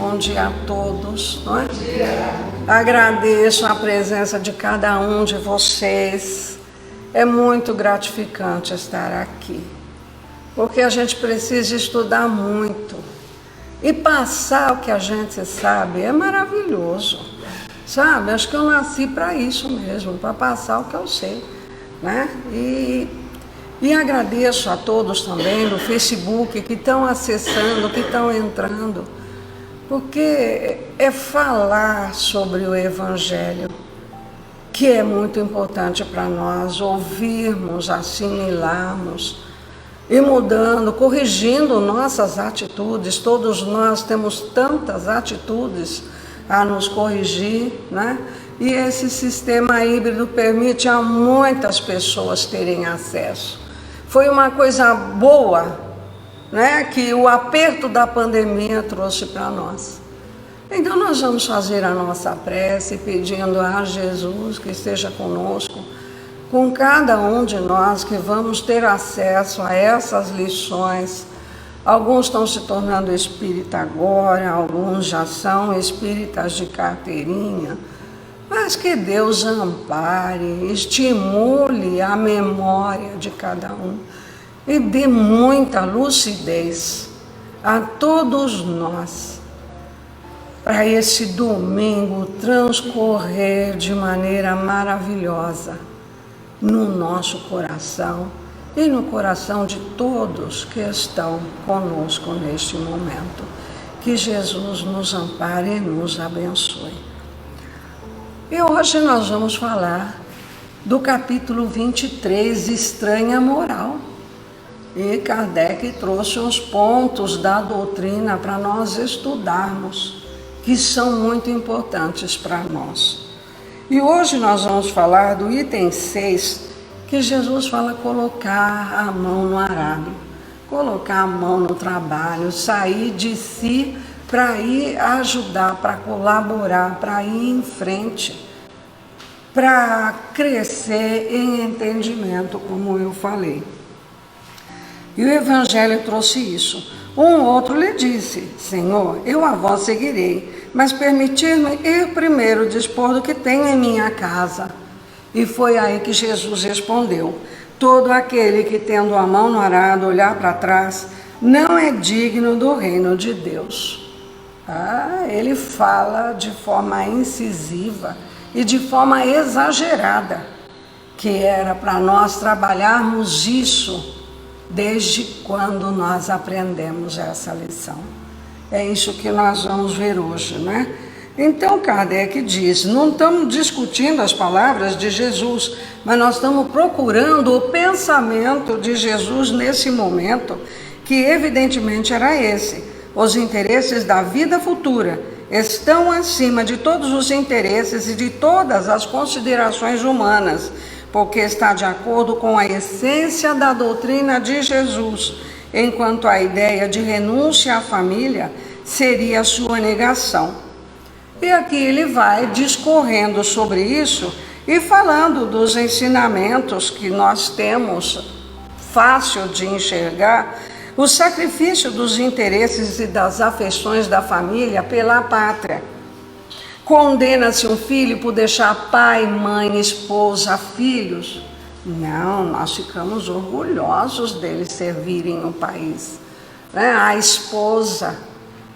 bom dia a todos, não é? Agradeço a presença de cada um de vocês. É muito gratificante estar aqui, porque a gente precisa estudar muito e passar o que a gente sabe é maravilhoso, sabe? Acho que eu nasci para isso mesmo, para passar o que eu sei, né? E agradeço a todos também no Facebook que estão acessando, que estão entrando, porque é falar sobre o Evangelho que é muito importante para nós, ouvirmos, assimilarmos, e mudando, corrigindo nossas atitudes. Todos nós temos tantas atitudes a nos corrigir, né? E esse sistema híbrido permite a muitas pessoas terem acesso. Foi uma coisa boa, né, que o aperto da pandemia trouxe para nós. Então nós vamos fazer a nossa prece pedindo a Jesus que esteja conosco, com cada um de nós, que vamos ter acesso a essas lições. Alguns estão se tornando espírita agora, alguns já são espíritas de carteirinha, mas que Deus ampare, estimule a memória de cada um e dê muita lucidez a todos nós, para esse domingo transcorrer de maneira maravilhosa no nosso coração e no coração de todos que estão conosco neste momento. Que Jesus nos ampare e nos abençoe. E hoje nós vamos falar do capítulo 23, Estranha Moral. E Kardec trouxe uns pontos da doutrina para nós estudarmos, que são muito importantes para nós. E hoje nós vamos falar do item 6, que Jesus fala colocar a mão no arado, colocar a mão no trabalho, sair de si para ir ajudar, para colaborar, para ir em frente, para crescer em entendimento, como eu falei. E o Evangelho trouxe isso. Um outro lhe disse: Senhor, eu a vós seguirei, mas permitir-me ir primeiro dispor do que tenho em minha casa. E foi aí que Jesus respondeu: todo aquele que, tendo a mão no arado, olhar para trás, não é digno do reino de Deus. Ele fala de forma incisiva e de forma exagerada, que era para nós trabalharmos isso desde quando nós aprendemos essa lição. É isso que nós vamos ver hoje, né? Então Kardec diz, não estamos discutindo as palavras de Jesus, mas nós estamos procurando o pensamento de Jesus nesse momento, que evidentemente era esse: os interesses da vida futura estão acima de todos os interesses e de todas as considerações humanas, porque está de acordo com a essência da doutrina de Jesus, enquanto a ideia de renúncia à família seria a sua negação. E aqui ele vai discorrendo sobre isso e falando dos ensinamentos que nós temos fácil de enxergar, o sacrifício dos interesses e das afeições da família pela pátria. Condena-se um filho por deixar pai, mãe, esposa, filhos? Não, nós ficamos orgulhosos deles servirem o país. A esposa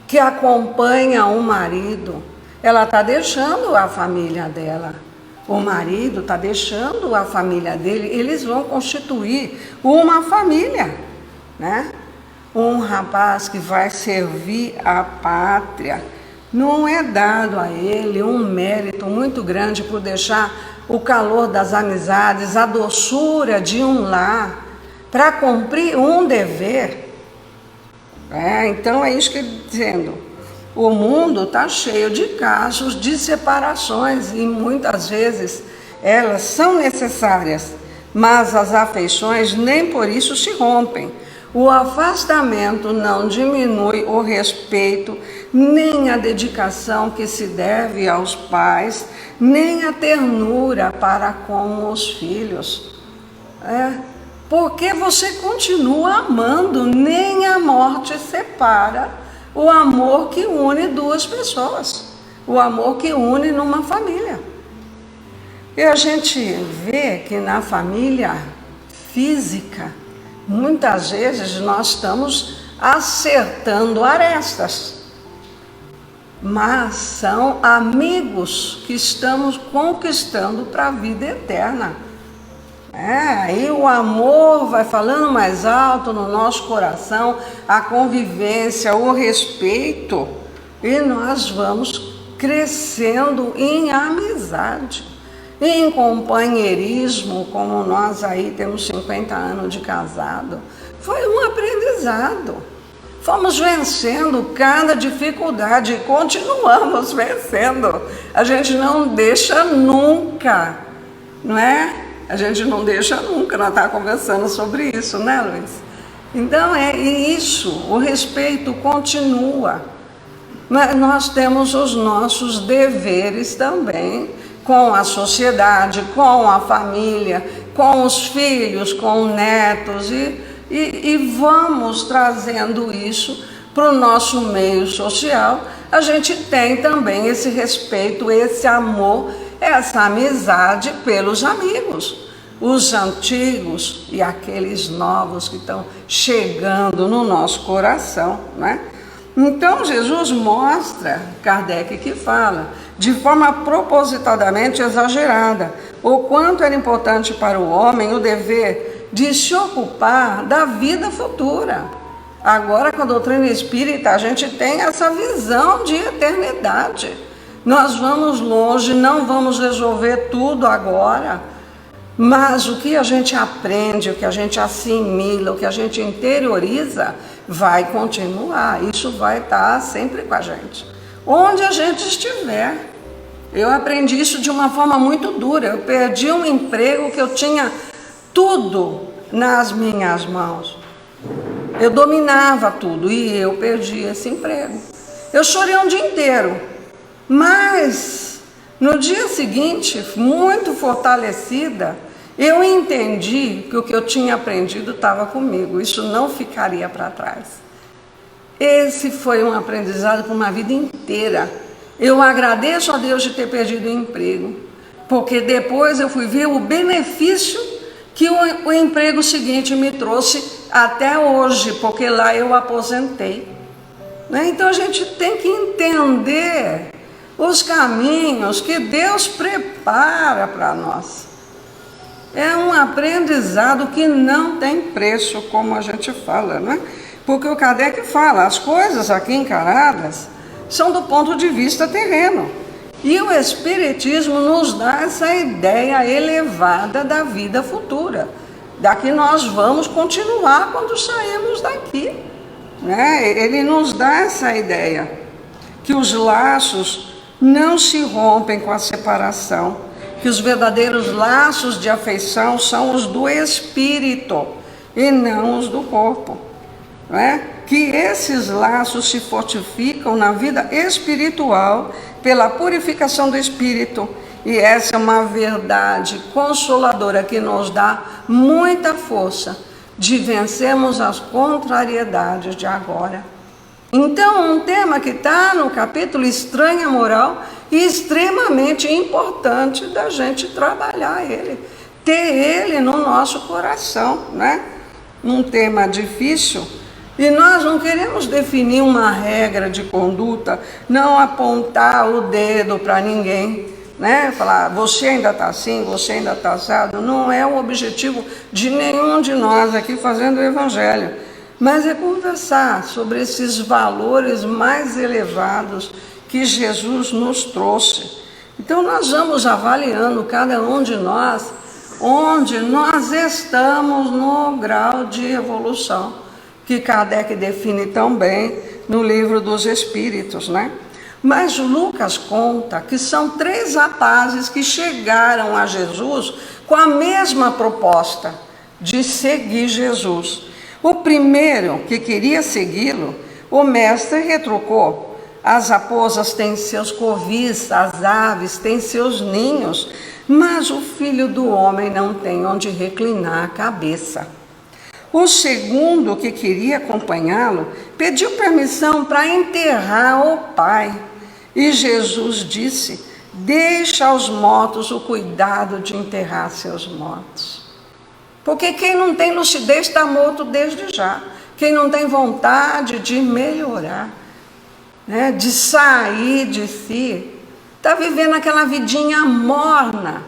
que acompanha o marido, ela está deixando a família dela. O marido está deixando a família dele. Eles vão constituir uma família, né? Um rapaz que vai servir a pátria, não é dado a ele um mérito muito grande por deixar o calor das amizades, a doçura de um lar, para cumprir um dever. Então é isso que eu estou dizendo. O mundo está cheio de casos de separações e muitas vezes elas são necessárias, mas as afeições nem por isso se rompem. O afastamento não diminui o respeito, nem a dedicação que se deve aos pais, nem a ternura para com os filhos. Porque você continua amando, nem a morte separa o amor que une duas pessoas, o amor que une numa família. E a gente vê que na família física, muitas vezes nós estamos acertando arestas, mas são amigos que estamos conquistando para a vida eterna. Aí o amor vai falando mais alto no nosso coração, a convivência, o respeito, e nós vamos crescendo em amizade, em companheirismo, como nós aí temos 50 anos de casado. Foi um aprendizado. Fomos vencendo cada dificuldade e continuamos vencendo. A gente não deixa nunca, não é? A gente não deixa nunca, nós estávamos conversando sobre isso, né, Luiz? Então é isso, o respeito continua. Mas nós temos os nossos deveres também com a sociedade, com a família, com os filhos, com os netos, e vamos trazendo isso para o nosso meio social. A gente tem também esse respeito, esse amor, essa amizade pelos amigos, os antigos e aqueles novos que estão chegando no nosso coração, né? Então Jesus mostra, Kardec que fala, de forma propositadamente exagerada, o quanto era importante para o homem o dever de se ocupar da vida futura. Agora, com a doutrina espírita, a gente tem essa visão de eternidade. Nós vamos longe, não vamos resolver tudo agora, mas o que a gente aprende, o que a gente assimila, o que a gente interioriza, vai continuar. Isso vai estar sempre com a gente, onde a gente estiver. Eu aprendi isso de uma forma muito dura. Eu perdi um emprego que eu tinha tudo nas minhas mãos. Eu dominava tudo e eu perdi esse emprego. Eu chorei um dia inteiro, mas no dia seguinte, muito fortalecida, eu entendi que o que eu tinha aprendido estava comigo. Isso não ficaria para trás. Esse foi um aprendizado por uma vida inteira. Eu agradeço a Deus de ter perdido o emprego, porque depois eu fui ver o benefício que o emprego seguinte me trouxe até hoje, porque lá eu aposentei. Então a gente tem que entender os caminhos que Deus prepara para nós. É um aprendizado que não tem preço, como a gente fala, né? Porque o Kardec fala, as coisas aqui encaradas são do ponto de vista terreno. E o Espiritismo nos dá essa ideia elevada da vida futura, da que nós vamos continuar quando sairmos daqui, né? Ele nos dá essa ideia, que os laços não se rompem com a separação, que os verdadeiros laços de afeição são os do espírito e não os do corpo, não é? Que esses laços se fortificam na vida espiritual pela purificação do espírito, e essa é uma verdade consoladora que nos dá muita força de vencermos as contrariedades de agora. Então, um tema que está no capítulo Estranha Moral e extremamente importante da gente trabalhar ele, ter ele no nosso coração, né? Um tema difícil, e nós não queremos definir uma regra de conduta, não apontar o dedo para ninguém, né? Falar, você ainda está assim, você ainda está assado. Não é o objetivo de nenhum de nós aqui fazendo o Evangelho, mas é conversar sobre esses valores mais elevados que Jesus nos trouxe. Então nós vamos avaliando cada um de nós, onde nós estamos no grau de evolução, que Kardec define tão bem no Livro dos Espíritos, né? Mas Lucas conta que são 3 rapazes que chegaram a Jesus com a mesma proposta de seguir Jesus. O primeiro, que queria segui-lo, o mestre retrucou: as raposas têm seus covis, as aves têm seus ninhos, mas o filho do homem não tem onde reclinar a cabeça. O segundo, que queria acompanhá-lo, pediu permissão para enterrar o pai. E Jesus disse: deixa aos mortos o cuidado de enterrar seus mortos. Porque quem não tem lucidez está morto desde já. Quem não tem vontade de melhorar, né, de sair de si, está vivendo aquela vidinha morna,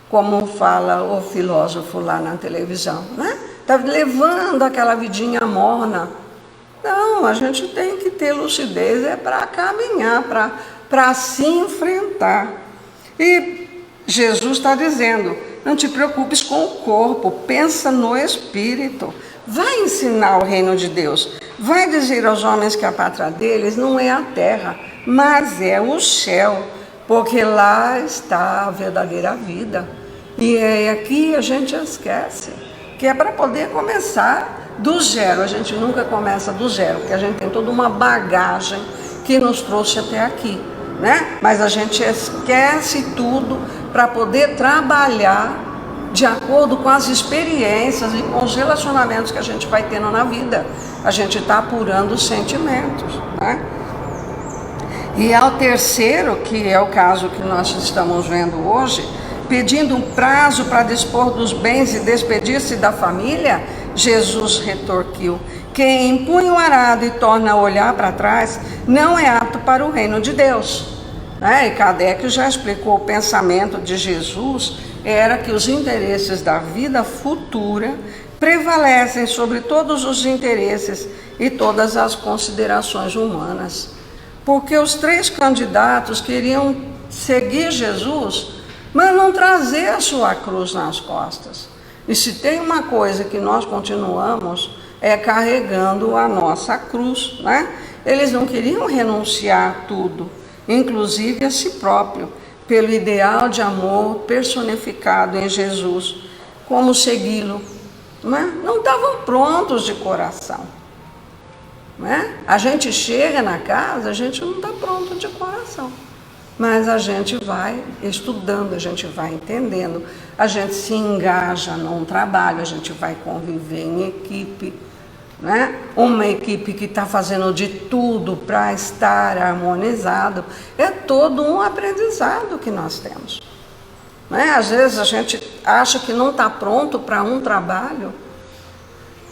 como fala o filósofo lá na televisão, né? Está levando aquela vidinha morna. Não, a gente tem que ter lucidez, é para caminhar, para se enfrentar. E Jesus está dizendo: não te preocupes com o corpo, pensa no espírito. Vai ensinar o reino de Deus. Vai dizer aos homens que a pátria deles não é a terra, mas é o céu, porque lá está a verdadeira vida. E aqui a gente esquece que é para poder começar do zero. A gente nunca começa do zero, porque a gente tem toda uma bagagem que nos trouxe até aqui, né? Mas a gente esquece tudo para poder trabalhar de acordo com as experiências e com os relacionamentos que a gente vai tendo na vida. A gente está apurando os sentimentos, né? E ao terceiro, que é o caso que nós estamos vendo hoje, pedindo um prazo para dispor dos bens e despedir-se da família, Jesus retorquiu: quem empunha o arado e torna a olhar para trás não é apto para o reino de Deus. E Kardec já explicou: o pensamento de Jesus era que os interesses da vida futura prevalecem sobre todos os interesses e todas as considerações humanas. Porque os três candidatos queriam seguir Jesus, mas não trazer a sua cruz nas costas. E se tem uma coisa que nós continuamos, é carregando a nossa cruz, né? Eles não queriam renunciar a tudo, inclusive a si próprio, pelo ideal de amor personificado em Jesus. Como segui-lo? Não estavam prontos de coração. A gente chega na casa, a gente não está pronto de coração. Mas a gente vai estudando, a gente vai entendendo, a gente se engaja num trabalho, a gente vai conviver em equipe, né? Uma equipe que está fazendo de tudo para estar harmonizado. É todo um aprendizado que nós temos, né? Às vezes a gente acha que não está pronto para um trabalho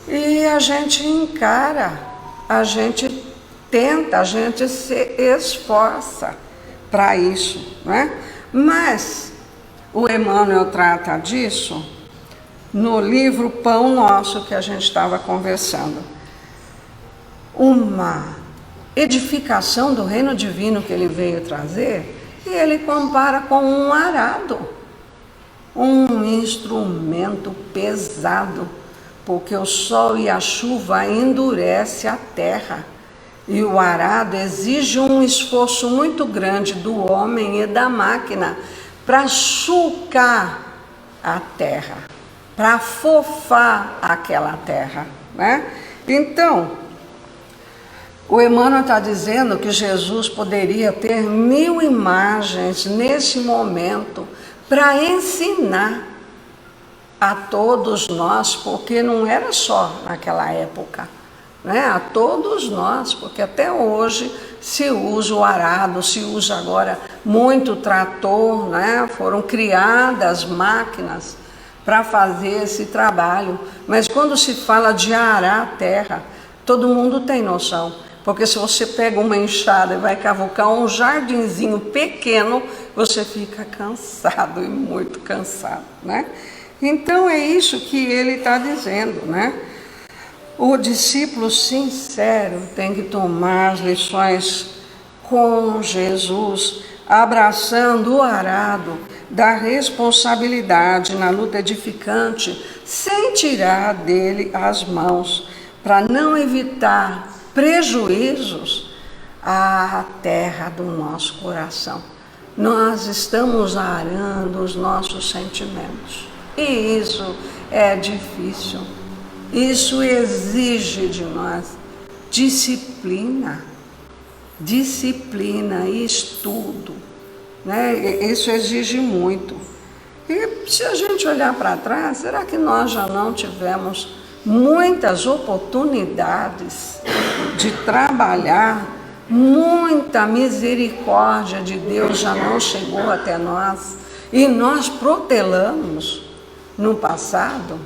e a gente encara, a gente tenta, a gente se esforça para isso, né? Mas o Emmanuel trata disso no livro Pão Nosso, que a gente estava conversando. Uma edificação do reino divino que ele veio trazer, e ele compara com um arado, um instrumento pesado, porque o sol e a chuva endurecem a terra. E o arado exige um esforço muito grande do homem e da máquina para sulcar a terra, para afofar aquela terra, né? Então, o Emmanuel está dizendo que Jesus poderia ter 1000 imagens nesse momento para ensinar a todos nós, porque não era só naquela época, né? A todos nós, porque até hoje se usa o arado, se usa agora muito trator, né? Foram criadas máquinas para fazer esse trabalho, mas quando se fala de arar a terra, todo mundo tem noção, porque se você pega uma enxada e vai cavucar um jardinzinho pequeno, você fica cansado, e muito cansado, né? Então é isso que ele está dizendo, né? O discípulo sincero tem que tomar as lições com Jesus, abraçando o arado da responsabilidade na luta edificante, sem tirar dele as mãos, para não evitar prejuízos à terra do nosso coração. Nós estamos arando os nossos sentimentos, e isso é difícil. Isso exige de nós disciplina e estudo, né? Isso exige muito. E se a gente olhar para trás, será que nós já não tivemos muitas oportunidades de trabalhar, muita misericórdia de Deus já não chegou até nós e nós protelamos no passado.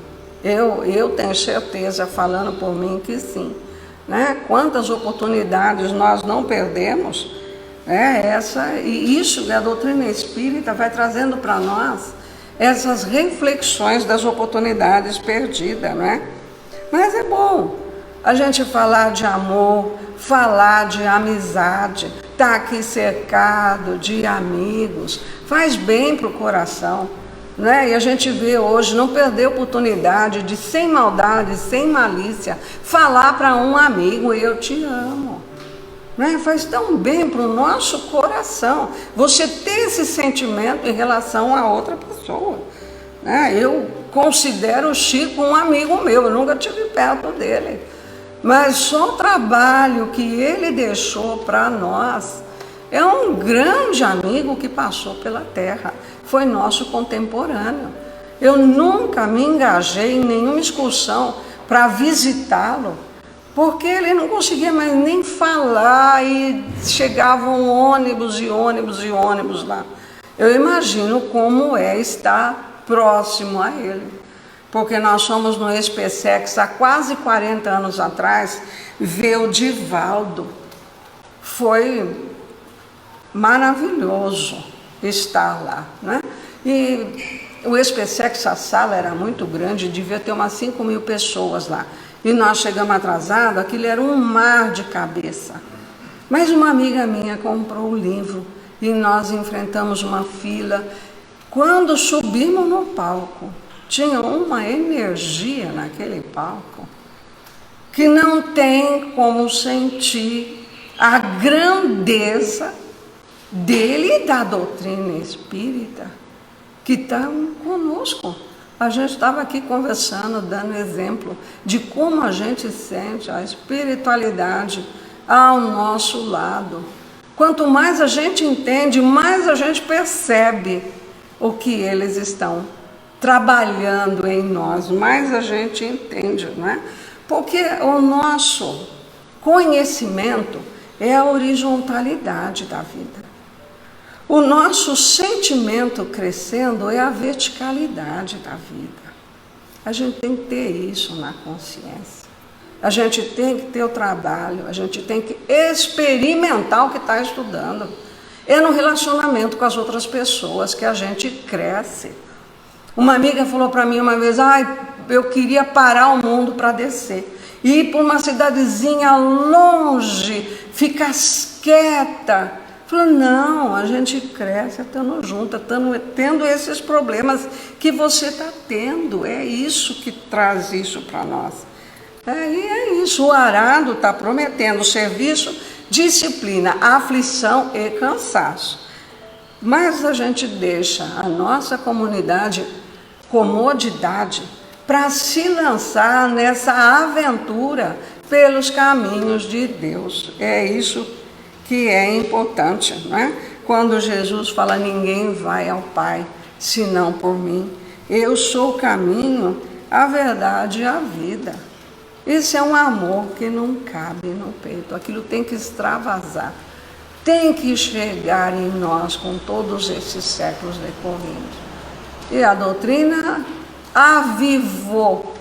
Eu tenho certeza, falando por mim, que sim, né? Quantas oportunidades nós não perdemos, né? E isso a doutrina espírita vai trazendo para nós essas reflexões das oportunidades perdidas, né? Mas é bom a gente falar de amor, falar de amizade, estar aqui cercado de amigos, faz bem para o coração, né? E a gente vê hoje, não perder a oportunidade de, sem maldade, sem malícia, falar para um amigo: eu te amo. Né? Faz tão bem para o nosso coração você ter esse sentimento em relação a outra pessoa, né? Eu considero o Chico um amigo meu, eu nunca estive perto dele, mas só o trabalho que ele deixou para nós. É um grande amigo que passou pela terra, foi nosso contemporâneo. Eu nunca me engajei em nenhuma excursão para visitá-lo, porque ele não conseguia mais nem falar e chegavam ônibus e ônibus e ônibus lá. Eu imagino como é estar próximo a ele, porque nós fomos no SpaceX há quase 40 anos atrás ver o Divaldo. Foi maravilhoso estar lá, né? E o SpaceX, a sala era muito grande, devia ter umas 5.000 pessoas lá. E nós chegamos atrasados, aquilo era um mar de cabeça. Mas uma amiga minha comprou o livro e nós enfrentamos uma fila. Quando subimos no palco, tinha uma energia naquele palco que não tem como sentir a grandeza dele e da doutrina espírita que está conosco. A gente estava aqui conversando, dando exemplo de como a gente sente a espiritualidade ao nosso lado. Quanto mais a gente entende, mais a gente percebe o que eles estão trabalhando em nós, mais a gente entende, não é? Porque o nosso conhecimento é a horizontalidade da vida. O nosso sentimento crescendo é a verticalidade da vida. A gente tem que ter isso na consciência. A gente tem que ter o trabalho, a gente tem que experimentar o que está estudando. É no relacionamento com as outras pessoas que a gente cresce. Uma amiga falou para mim uma vez: eu queria parar o mundo para descer. Ir para uma cidadezinha longe, ficar quieta. Falou: não, a gente cresce estando junto, tendo esses problemas que você está tendo. É isso que traz isso para nós. E é isso, o arado está prometendo serviço, disciplina, aflição e cansaço. Mas a gente deixa a nossa comodidade para se lançar nessa aventura pelos caminhos de Deus. É isso que é importante, não é? Quando Jesus fala: ninguém vai ao Pai senão por mim. Eu sou o caminho, a verdade e a vida. Isso é um amor que não cabe no peito. Aquilo tem que extravasar, tem que chegar em nós com todos esses séculos decorrendo. E a doutrina avivou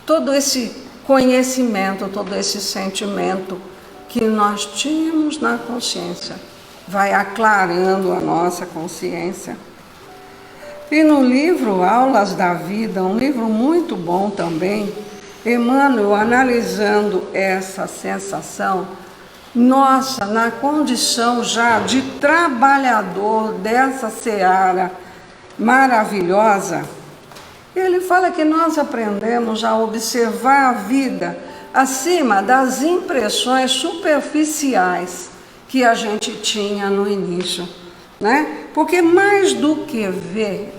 todo esse conhecimento, todo esse sentimento que nós tínhamos na consciência, vai aclarando a nossa consciência. E no livro Aulas da Vida, um livro muito bom também, Emmanuel, analisando essa sensação nossa, na condição já de trabalhador dessa seara maravilhosa, ele fala que nós aprendemos a observar a vida acima das impressões superficiais que a gente tinha no início, né? Porque mais do que ver,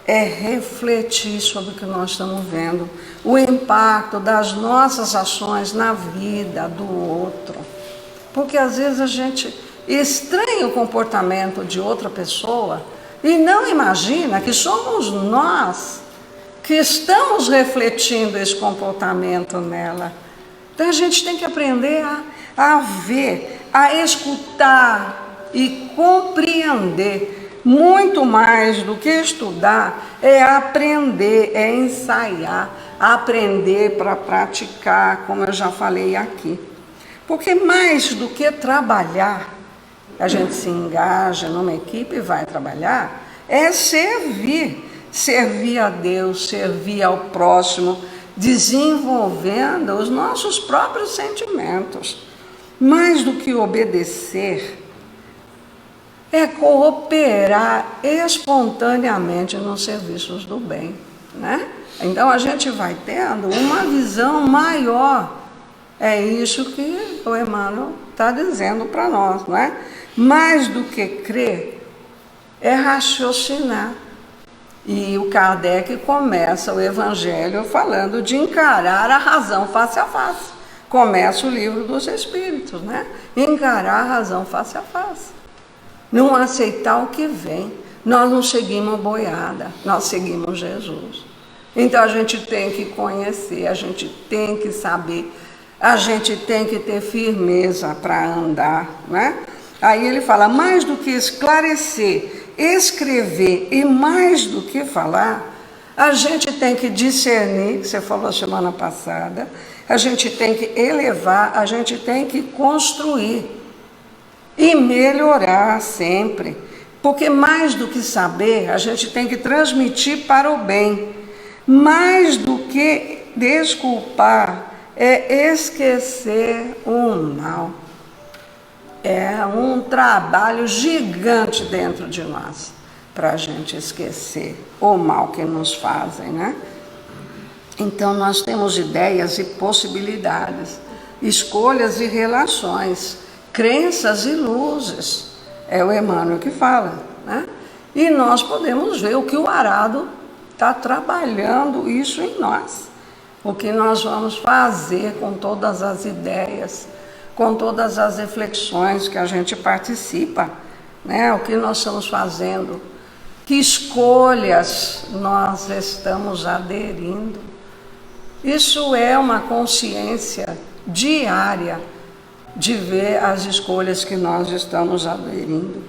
é refletir sobre o que nós estamos vendo, o impacto das nossas ações na vida do outro. Porque às vezes a gente estranha o comportamento de outra pessoa e não imagina que somos nós que estamos refletindo esse comportamento nela. Então a gente tem que aprender a ver, a escutar e compreender. Muito mais do que estudar, é aprender, é ensaiar, aprender para praticar, como eu já falei aqui. Porque mais do que trabalhar, a gente se engaja numa equipe e vai trabalhar, é servir a Deus, servir ao próximo, desenvolvendo os nossos próprios sentimentos. Mais do que obedecer, é cooperar espontaneamente nos serviços do bem, né? Então a gente vai tendo uma visão maior. É isso que o Emmanuel está dizendo para nós, né? Mais do que crer, é raciocinar. E o Kardec começa o Evangelho falando de encarar a razão face a face. Começa o Livro dos Espíritos, né? Encarar a razão face a face. Não aceitar o que vem. Nós não seguimos boiada, nós seguimos Jesus. Então a gente tem que conhecer, a gente tem que saber, a gente tem que ter firmeza para andar, né? Aí ele fala, mais do que esclarecer, escrever e mais do que falar, a gente tem que discernir, que você falou semana passada, a gente tem que elevar, a gente tem que construir. E melhorar sempre, porque mais do que saber, a gente tem que transmitir para o bem. Mais do que desculpar, é esquecer o mal. É um trabalho gigante dentro de nós, para a gente esquecer o mal que nos fazem, né? Então nós temos ideias e possibilidades, escolhas e relações, crenças e luzes, é o Emmanuel que fala, né? E nós podemos ver o que o Arado está trabalhando isso em nós, o que nós vamos fazer com todas as ideias, com todas as reflexões que a gente participa, né? O que nós estamos fazendo, que escolhas nós estamos aderindo. Isso é uma consciência diária, de ver as escolhas que nós estamos aderindo.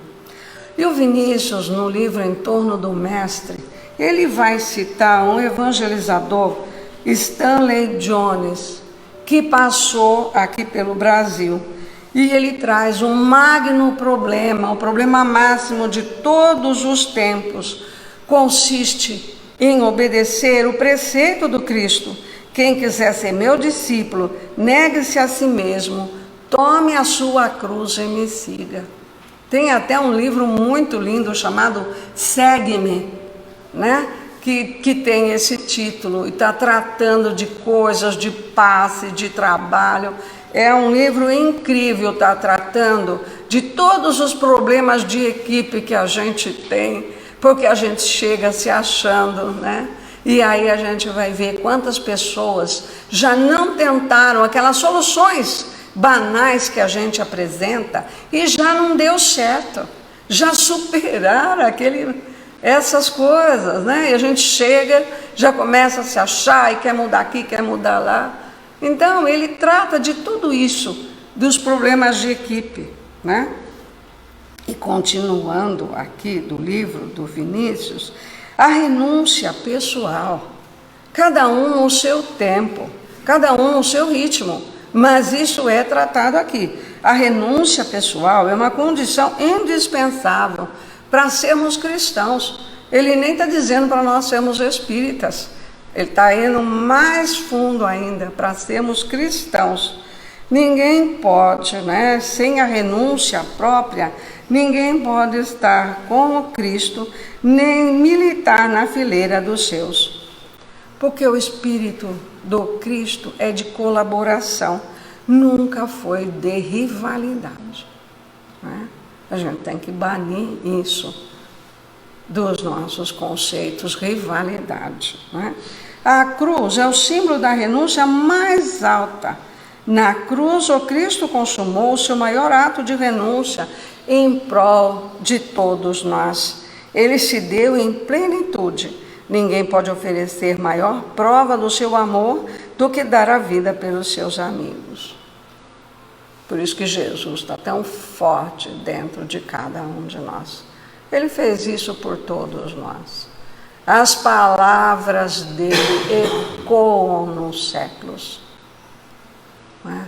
E o Vinícius, no livro Em Torno do Mestre, ele vai citar um evangelizador, Stanley Jones, que passou aqui pelo Brasil. E ele traz um magno problema, o problema máximo de todos os tempos, consiste em obedecer o preceito do Cristo. Quem quiser ser meu discípulo, negue-se a si mesmo, tome a sua cruz e me siga. Tem até um livro muito lindo chamado Segue-me, né? Que tem esse título e está tratando de coisas, de passe, de trabalho. É um livro incrível, está tratando de todos os problemas de equipe que a gente tem, porque a gente chega se achando, né? E aí a gente vai ver quantas pessoas já não tentaram aquelas soluções banais que a gente apresenta e já não deu certo, já superaram essas coisas, né? E a gente chega, já começa a se achar e quer mudar aqui, quer mudar lá. Então ele trata de tudo isso, dos problemas de equipe, né? E continuando aqui do livro do Vinícius, a renúncia pessoal, cada um no seu tempo, cada um no seu ritmo. Mas isso é tratado aqui. A renúncia pessoal é uma condição indispensável para sermos cristãos. Ele nem está dizendo para nós sermos espíritas. Ele está indo mais fundo ainda, para sermos cristãos. Ninguém pode, né, sem a renúncia própria, ninguém pode estar como Cristo, nem militar na fileira dos seus. Porque o espírito do Cristo é de colaboração, nunca foi de rivalidade, né? A gente tem que banir isso dos nossos conceitos, rivalidade, né? A cruz é o símbolo da renúncia mais alta. Na cruz, o Cristo consumou o seu maior ato de renúncia em prol de todos nós. Ele se deu em plenitude, Ninguém pode oferecer maior prova do seu amor do que dar a vida pelos seus amigos. Por isso que Jesus está tão forte dentro de cada um de nós. Ele fez isso por todos nós. As palavras dele ecoam nos séculos. Não é?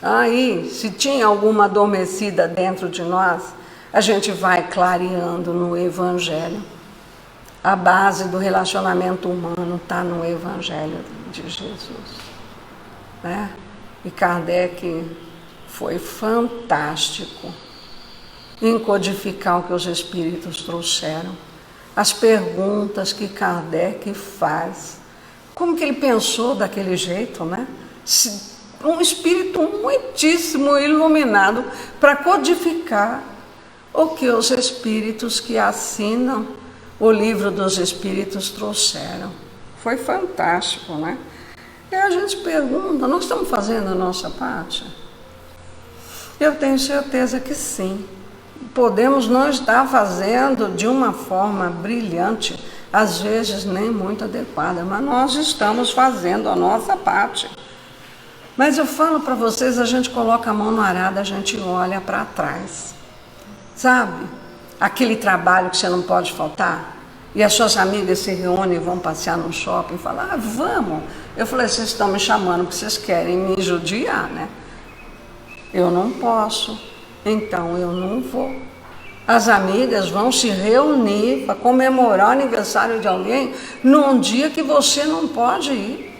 Aí, se tinha alguma adormecida dentro de nós, a gente vai clareando no Evangelho. A base do relacionamento humano está no Evangelho de Jesus. Né? E Kardec foi fantástico em codificar o que os Espíritos trouxeram. As perguntas que Kardec faz. Como que ele pensou daquele jeito, né? Um espírito muitíssimo iluminado para codificar o que os Espíritos que assinam o livro dos Espíritos trouxeram. Foi fantástico, né? E a gente pergunta, nós estamos fazendo a nossa parte? Eu tenho certeza que sim. Podemos não estar fazendo de uma forma brilhante, às vezes nem muito adequada, mas nós estamos fazendo a nossa parte. Mas eu falo para vocês, a gente coloca a mão no arado, a gente olha para trás. Sabe? Aquele trabalho que você não pode faltar. E as suas amigas se reúnem e vão passear no shopping e falam, vamos. Eu falei, vocês estão me chamando porque vocês querem me judiar, né? Eu não posso, então eu não vou. As amigas vão se reunir para comemorar o aniversário de alguém num dia que você não pode ir.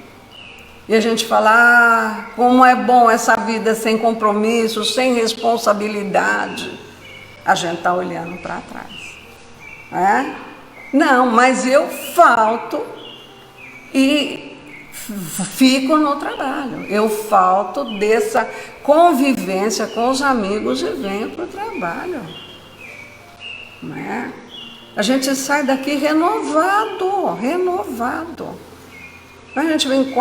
E a gente fala, como é bom essa vida sem compromisso, sem responsabilidade. A gente está olhando para trás. Não, mas eu falto e fico no trabalho. Eu falto dessa convivência com os amigos e venho para o trabalho. Não é? A gente sai daqui renovado. A gente vem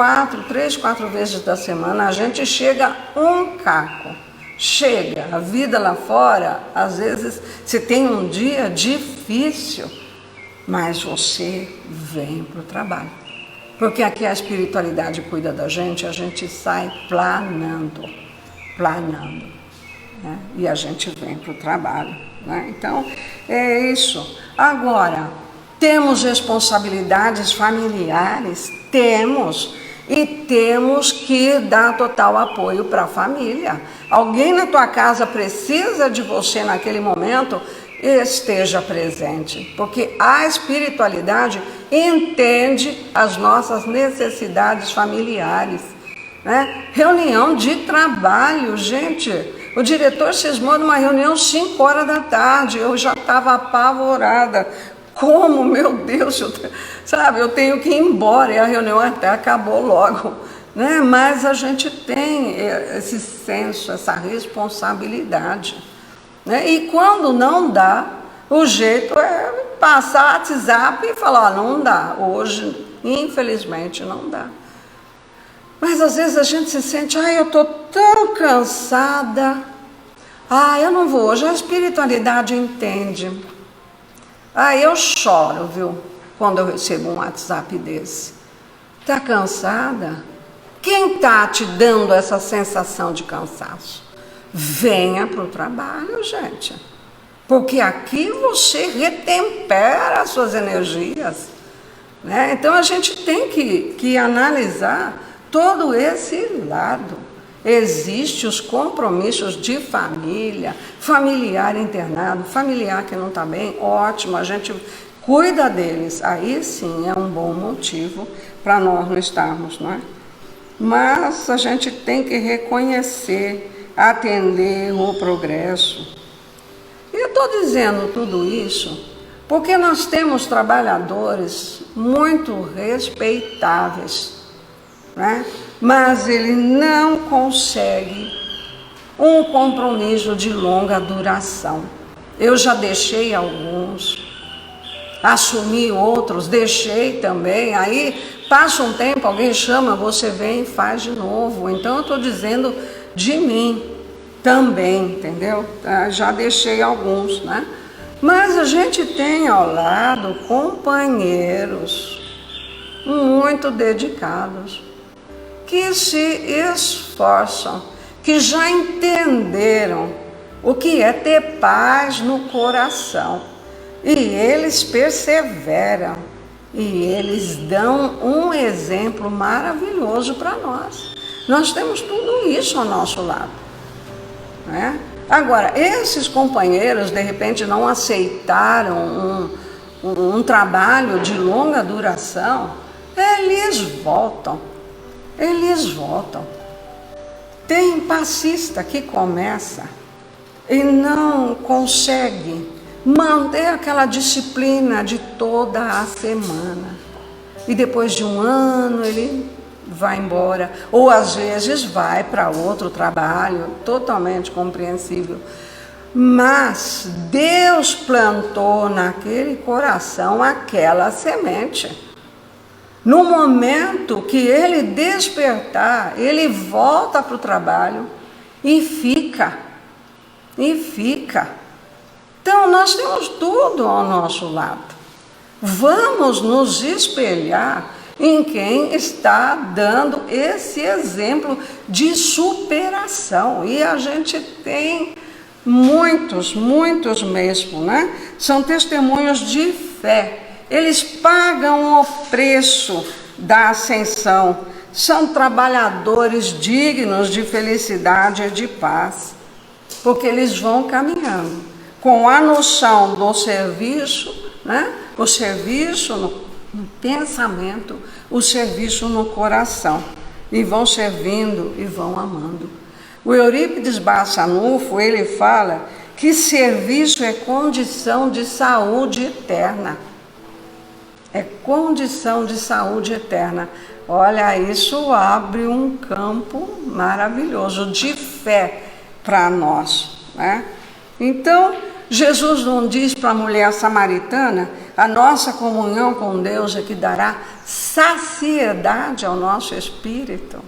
3, 4 vezes da semana, a gente chega um caco. Chega, a vida lá fora, às vezes você tem um dia difícil, mas você vem para o trabalho. Porque aqui a espiritualidade cuida da gente, a gente sai planando, né? E a gente vem para o trabalho, né? Então, é isso. Agora, temos responsabilidades familiares? Temos. E temos que dar total apoio para a família. Alguém na tua casa precisa de você naquele momento, esteja presente. Porque a espiritualidade entende as nossas necessidades familiares. Né? Reunião de trabalho, gente. O diretor cismou numa reunião 5 horas da tarde. Eu já estava apavorada. Como, meu Deus, eu tenho que ir embora, e a reunião até acabou logo, né? Mas a gente tem esse senso, essa responsabilidade, né? E quando não dá, o jeito é passar WhatsApp e falar, não dá, hoje, infelizmente, não dá. Mas às vezes a gente se sente, eu estou tão cansada, eu não vou, hoje a espiritualidade entende. Eu choro, viu, quando eu recebo um WhatsApp desse. Está cansada? Quem está te dando essa sensação de cansaço? Venha para o trabalho, gente. Porque aqui você retempera as suas energias. Né? Então a gente tem que analisar todo esse lado. Existem os compromissos de família, familiar internado, familiar que não está bem, ótimo, a gente cuida deles. Aí sim é um bom motivo para nós não estarmos, não é? Mas a gente tem que reconhecer, atender o progresso. E eu estou dizendo tudo isso porque nós temos trabalhadores muito respeitáveis, né? Mas ele não consegue um compromisso de longa duração. Eu já deixei alguns, assumi outros, deixei também, aí passa um tempo, alguém chama, você vem e faz de novo. Então eu estou dizendo de mim também, entendeu? Já deixei alguns, né? Mas a gente tem ao lado companheiros muito dedicados, que se esforçam, que já entenderam o que é ter paz no coração. E eles perseveram, e eles dão um exemplo maravilhoso para nós. Nós temos tudo isso ao nosso lado, né? Agora, esses companheiros, de repente, não aceitaram um trabalho de longa duração, eles voltam. Tem passista que começa e não consegue manter aquela disciplina de toda a semana. E depois de um ano ele vai embora, ou às vezes vai para outro trabalho, totalmente compreensível. Mas Deus plantou naquele coração aquela semente. No momento que ele despertar, ele volta para o trabalho e fica. Então nós temos tudo ao nosso lado. Vamos nos espelhar em quem está dando esse exemplo de superação. E a gente tem muitos mesmo, né? São testemunhos de fé. Eles pagam o preço da ascensão. São trabalhadores dignos de felicidade e de paz, porque eles vão caminhando com a noção do serviço, né? O serviço no pensamento, o serviço no coração, e vão servindo e vão amando. O Eurípides Barçanufo, ele fala que serviço é condição de saúde eterna. É condição de saúde eterna. Olha, isso abre um campo maravilhoso de fé para nós, né? Então, Jesus não diz para a mulher samaritana: a nossa comunhão com Deus é que dará saciedade ao nosso espírito.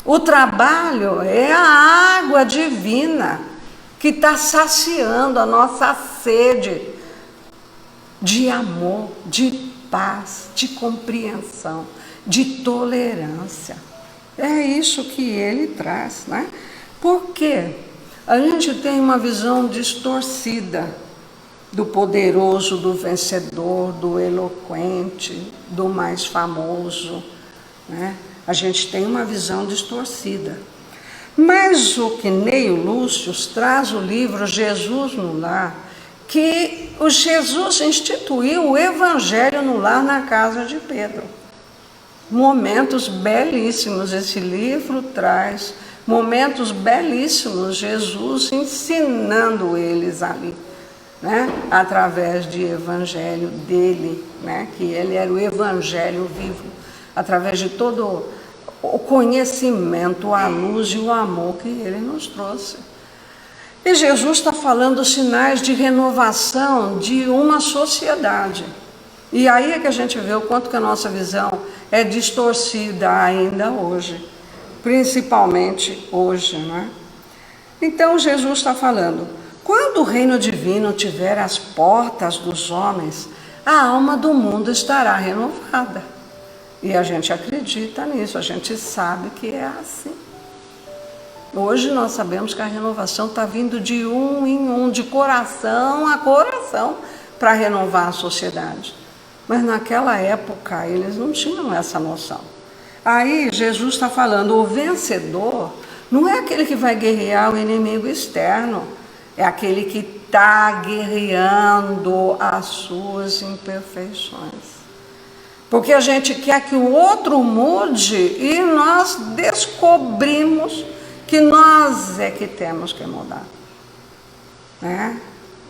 O trabalho é a água divina que está saciando a nossa sede de amor, de paz, de compreensão, de tolerância. É isso que ele traz, né? Por quê? A gente tem uma visão distorcida do poderoso, do vencedor, do eloquente, do mais famoso, né? A gente tem uma visão distorcida. Mas o Quineu Lúcio traz o livro Jesus no Lar, que o Jesus instituiu o Evangelho no Lar na casa de Pedro. Momentos belíssimos, esse livro traz momentos belíssimos, Jesus ensinando eles ali, né? Através de evangelho dele, né? Que ele era o evangelho vivo, através de todo o conhecimento, a luz e o amor que ele nos trouxe. E Jesus está falando sinais de renovação de uma sociedade. E aí é que a gente vê o quanto que a nossa visão é distorcida ainda hoje, principalmente hoje, né? Então Jesus está falando: quando o reino divino tiver as portas dos homens, a alma do mundo estará renovada. E a gente acredita nisso, a gente sabe que é assim. Hoje nós sabemos que a renovação está vindo de um em um, de coração a coração, para renovar a sociedade. Mas naquela época eles não tinham essa noção. Aí Jesus está falando: o vencedor não é aquele que vai guerrear o inimigo externo, é aquele que está guerreando as suas imperfeições. Porque a gente quer que o outro mude e nós descobrimos que nós é que temos que mudar, né?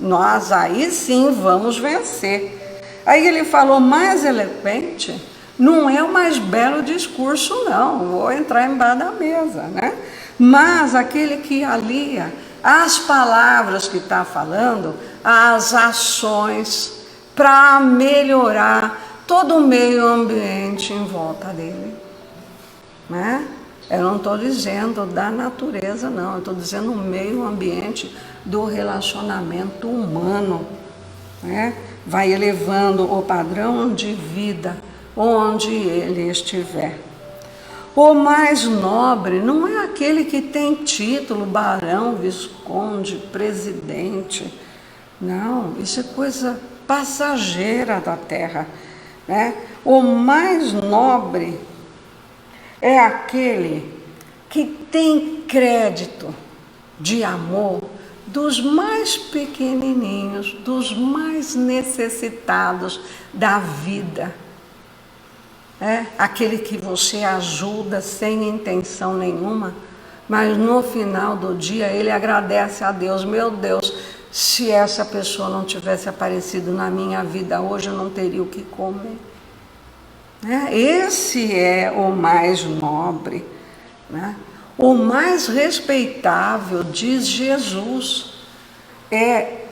Nós aí sim vamos vencer. Aí ele falou: mais eloquente não é o mais belo discurso, não, vou entrar embaixo da mesa, né? Mas aquele que alia as palavras que está falando, as ações, para melhorar todo o meio ambiente em volta dele, né? Eu não estou dizendo da natureza, não. Eu estou dizendo o meio ambiente do relacionamento humano, né? Vai elevando o padrão de vida onde ele estiver. O mais nobre não é aquele que tem título, barão, visconde, presidente. Não, isso é coisa passageira da terra, né? O mais nobre é aquele que tem crédito de amor dos mais pequenininhos, dos mais necessitados da vida. É aquele que você ajuda sem intenção nenhuma, mas no final do dia ele agradece a Deus. Meu Deus, se essa pessoa não tivesse aparecido na minha vida hoje, eu não teria o que comer. Esse é o mais nobre, né? O mais respeitável, diz Jesus, é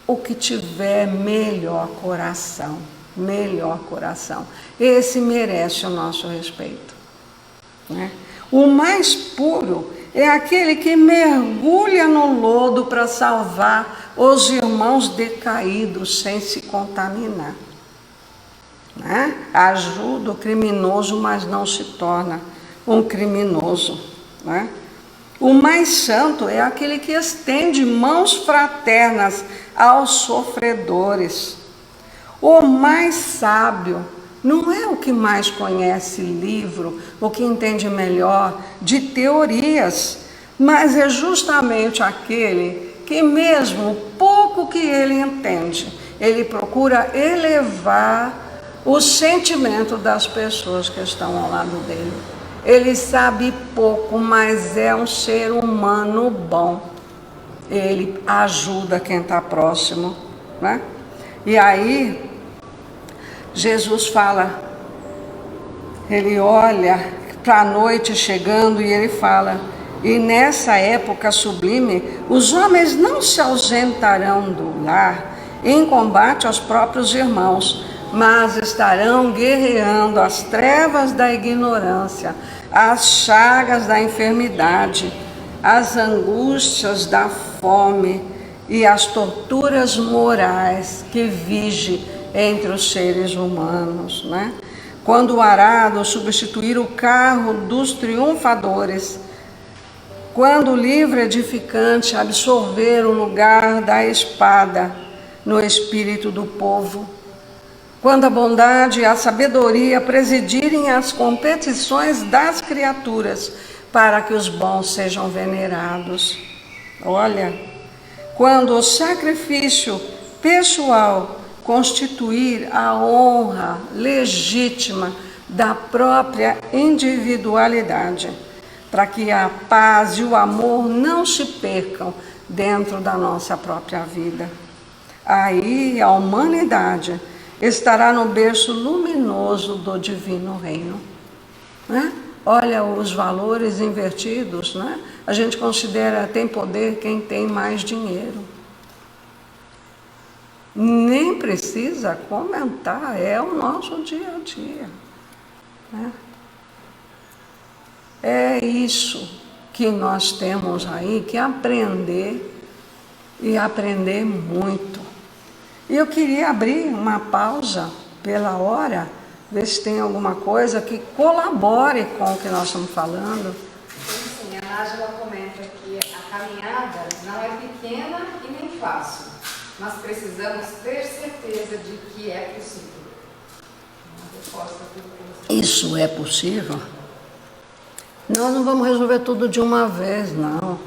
o que tiver melhor coração. Melhor coração. Esse merece o nosso respeito, né? O mais puro é aquele que mergulha no lodo para salvar os irmãos decaídos sem se contaminar, né? Ajuda o criminoso, mas não se torna um criminoso, né? O mais santo é aquele que estende mãos fraternas aos sofredores. O mais sábio não é o que mais conhece livro, o que entende melhor de teorias, mas é justamente aquele que mesmo o pouco que ele entende, ele procura elevar o sentimento das pessoas que estão ao lado dele. Ele sabe pouco, mas é um ser humano bom. Ele ajuda quem está próximo, né? E aí Jesus fala, ele olha para a noite chegando e ele fala: e nessa época sublime, os homens não se ausentarão do lar em combate aos próprios irmãos, mas estarão guerreando as trevas da ignorância, as chagas da enfermidade, as angústias da fome e as torturas morais que vigem entre os seres humanos, né? Quando o arado substituir o carro dos triunfadores, quando o livro edificante absorver o lugar da espada no espírito do povo, quando a bondade e a sabedoria presidirem as competições das criaturas para que os bons sejam venerados. Olha, quando o sacrifício pessoal constituir a honra legítima da própria individualidade, para que a paz e o amor não se percam dentro da nossa própria vida. Aí a humanidade estará no berço luminoso do divino reino, né? Olha os valores invertidos, né? A gente considera tem poder quem tem mais dinheiro. Nem precisa comentar, é o nosso dia a dia, né? É isso que nós temos aí que aprender e aprender muito. E eu queria abrir uma pausa pela hora, ver se tem alguma coisa que colabore com o que nós estamos falando. Sim, a Nájila comenta que a caminhada não é pequena e nem fácil, mas precisamos ter certeza de que é possível. Uma resposta para você. Isso é possível? Nós não vamos resolver tudo de uma vez, não.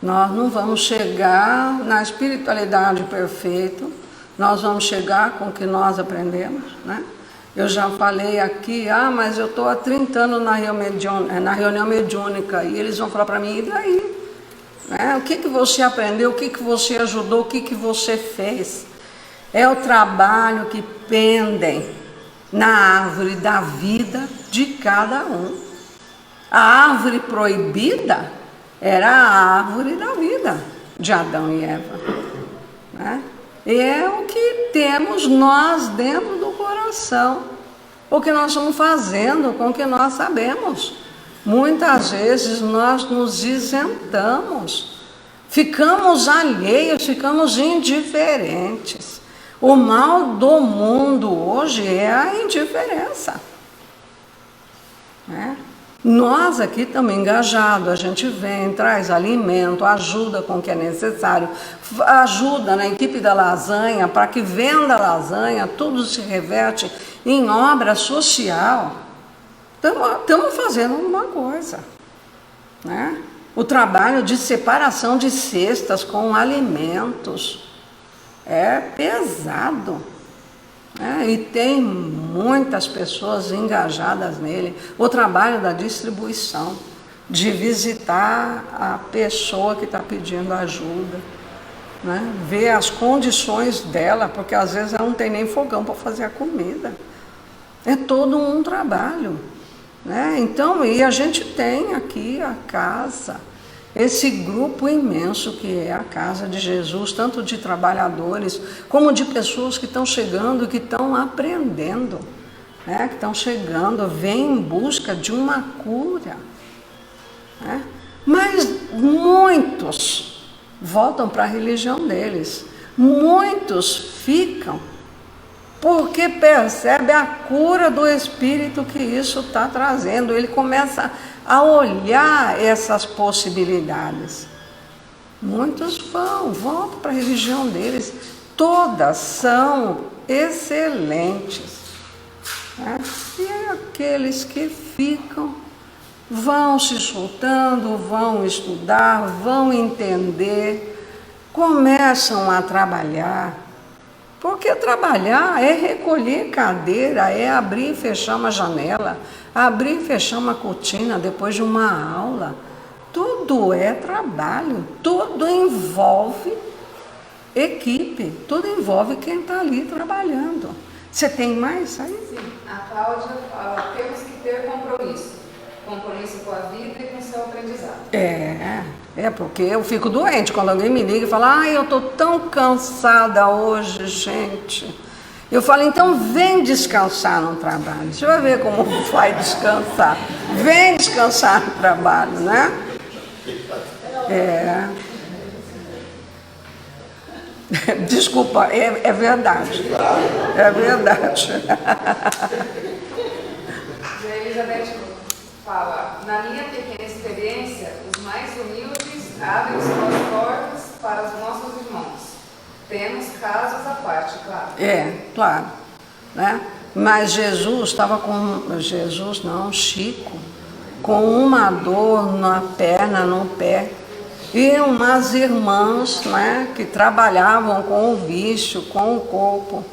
Nós não vamos chegar na espiritualidade perfeita, nós vamos chegar com o que nós aprendemos, né? Eu já falei aqui, mas eu estou há 30 anos na reunião mediúnica, e eles vão falar para mim, e daí? Né? O que você aprendeu, o que você ajudou, o que você fez? É o trabalho que pendem na árvore da vida de cada um. A árvore proibida era a árvore da vida de Adão e Eva, né? E é o que temos nós dentro do coração. o que nós estamos fazendo com o que nós sabemos. Muitas vezes nós nos isentamos, ficamos alheios, ficamos indiferentes. O mal do mundo hoje é a indiferença, né? Nós aqui estamos engajados, a gente vem, traz alimento, ajuda com o que é necessário, ajuda na equipe da lasanha, para que venda a lasanha, tudo se reverte em obra social. Estamos fazendo uma coisa, né? O trabalho de separação de cestas com alimentos é pesado, né? E tem muitas pessoas engajadas nele. O trabalho da distribuição, de visitar a pessoa que está pedindo ajuda, né? Ver as condições dela, porque às vezes ela não tem nem fogão para fazer a comida. É todo um trabalho, né? Então, e a gente tem aqui a casa, esse grupo imenso que é a casa de Jesus, tanto de trabalhadores como de pessoas que estão chegando e que estão aprendendo, né? Que estão chegando, vêm em busca de uma cura, né? Mas muitos voltam para a religião deles, muitos ficam porque percebe a cura do Espírito que isso está trazendo. Ele começa a olhar essas possibilidades. Muitos voltam para a religião deles. Todas são excelentes, né? E aqueles que ficam, vão se soltando, vão estudar, vão entender, começam a trabalhar. Porque trabalhar é recolher cadeira, é abrir e fechar uma janela, abrir e fechar uma cortina depois de uma aula. Tudo é trabalho, tudo envolve equipe, tudo envolve quem está ali trabalhando. Você tem mais aí? Sim, a Cláudia fala, temos que ter compromisso. Compromisso com a vida e com o seu aprendizado. É porque eu fico doente quando alguém me liga e fala, eu estou tão cansada hoje, gente. Eu falo, então vem descansar no trabalho. Você vai ver como vai descansar. Vem descansar no trabalho, né? Desculpa, é verdade. É verdade. E a Elizabeth fala, na minha pequena experiência, os mais humildes abrem suas portas para os nossos irmãos. Temos casos à parte, claro. Claro, né? Mas Chico, com uma dor na perna, no pé, e umas irmãs, né, que trabalhavam com o vício, com o corpo,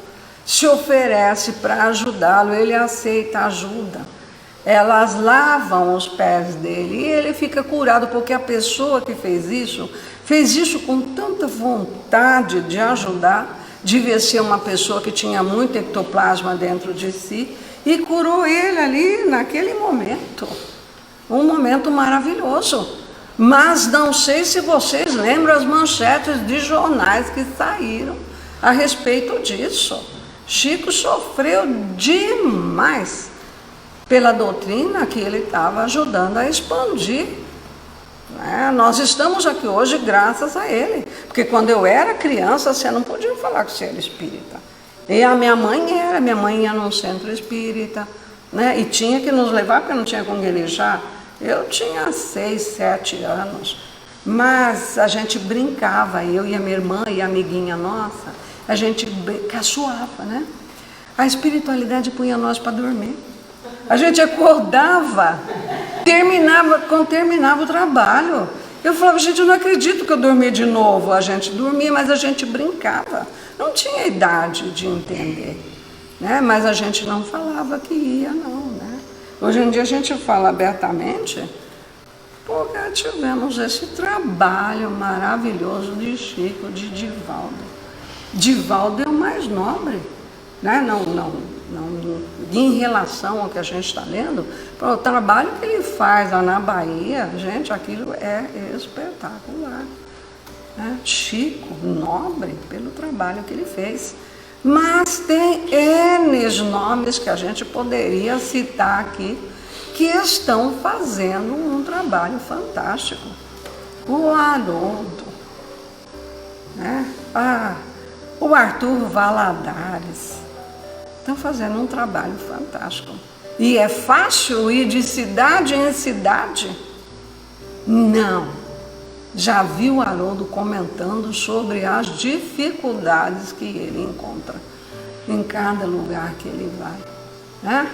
se oferece para ajudá-lo, ele aceita ajuda. Elas lavam os pés dele e ele fica curado, porque a pessoa que fez isso com tanta vontade de ajudar, devia ser uma pessoa que tinha muito ectoplasma dentro de si, e curou ele ali naquele momento. Um momento maravilhoso. Mas não sei se vocês lembram as manchetes de jornais que saíram a respeito disso. Chico sofreu demais pela doutrina que ele estava ajudando a expandir. Nós estamos aqui hoje graças a ele, porque quando eu era criança, você não podia falar que você era espírita. E a minha mãe ia num centro espírita, né? E tinha que nos levar, porque não tinha como guelejar. Eu tinha 6, 7 anos, mas a gente brincava, eu e a minha irmã e a amiguinha nossa, a gente caçoava, né? A espiritualidade punha nós para dormir. A gente acordava, quando terminava o trabalho. Eu falava, gente, eu não acredito que eu dormi de novo. A gente dormia, mas a gente brincava. Não tinha idade de entender, né? Mas a gente não falava que ia, não, né? Hoje em dia a gente fala abertamente, porque tivemos esse trabalho maravilhoso de Chico, de Divaldo. Divaldo é o mais nobre, né? Não, em relação ao que a gente está lendo, o trabalho que ele faz lá na Bahia, gente, aquilo é espetacular, né? Chico, nobre pelo trabalho que ele fez. Mas tem N nomes que a gente poderia citar aqui, que estão fazendo um trabalho fantástico. O Haroldo, né? O Arthur Valadares, estão fazendo um trabalho fantástico. E é fácil ir de cidade em cidade? Não. Já vi o Haroldo comentando sobre as dificuldades que ele encontra em cada lugar que ele vai, né?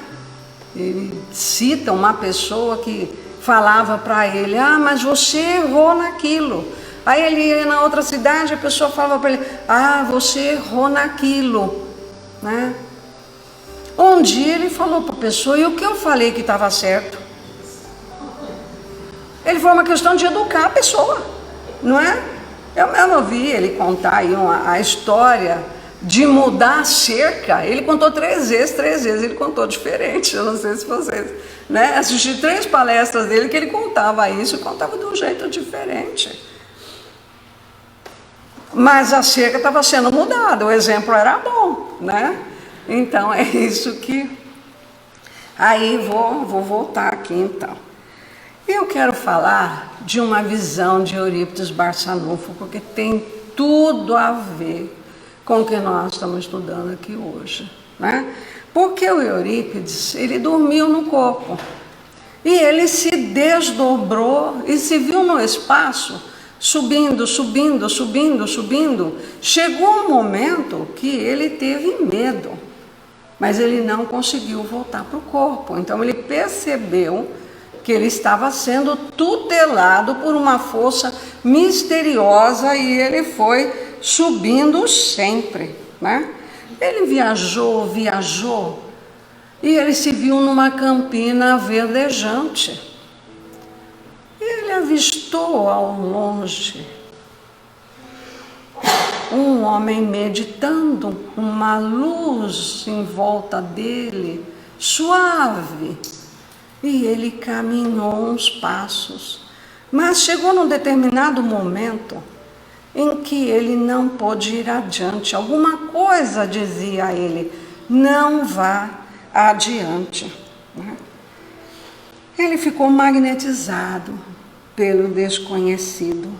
Ele cita uma pessoa que falava para ele: mas você errou naquilo. Aí ele ia na outra cidade, a pessoa falava para ele: você errou naquilo, né? Um dia ele falou para a pessoa: e o que eu falei que estava certo? Ele foi uma questão de educar a pessoa, não é? Eu ouvi ele contar aí a história de mudar a cerca. Ele contou 3 vezes ele contou diferente. Eu não sei se vocês, né? Assisti 3 palestras dele que ele contava isso e contava de um jeito diferente. Mas a cerca estava sendo mudada, o exemplo era bom, né? Então é isso que... Aí vou voltar aqui então. Eu quero falar de uma visão de Eurípides Barçanufo, porque tem tudo a ver com o que nós estamos estudando aqui hoje, né? Porque o Eurípides, ele dormiu no corpo e ele se desdobrou e se viu no espaço, subindo. Chegou um momento que ele teve medo, mas ele não conseguiu voltar para o corpo. Então ele percebeu que ele estava sendo tutelado por uma força misteriosa e ele foi subindo sempre, né? Ele viajou e ele se viu numa campina verdejante. Ele avistou ao longe um homem meditando, uma luz em volta dele, suave. E ele caminhou uns passos, mas chegou num determinado momento em que ele não pôde ir adiante. Alguma coisa dizia a ele: não vá adiante, né? Ele ficou magnetizado pelo desconhecido.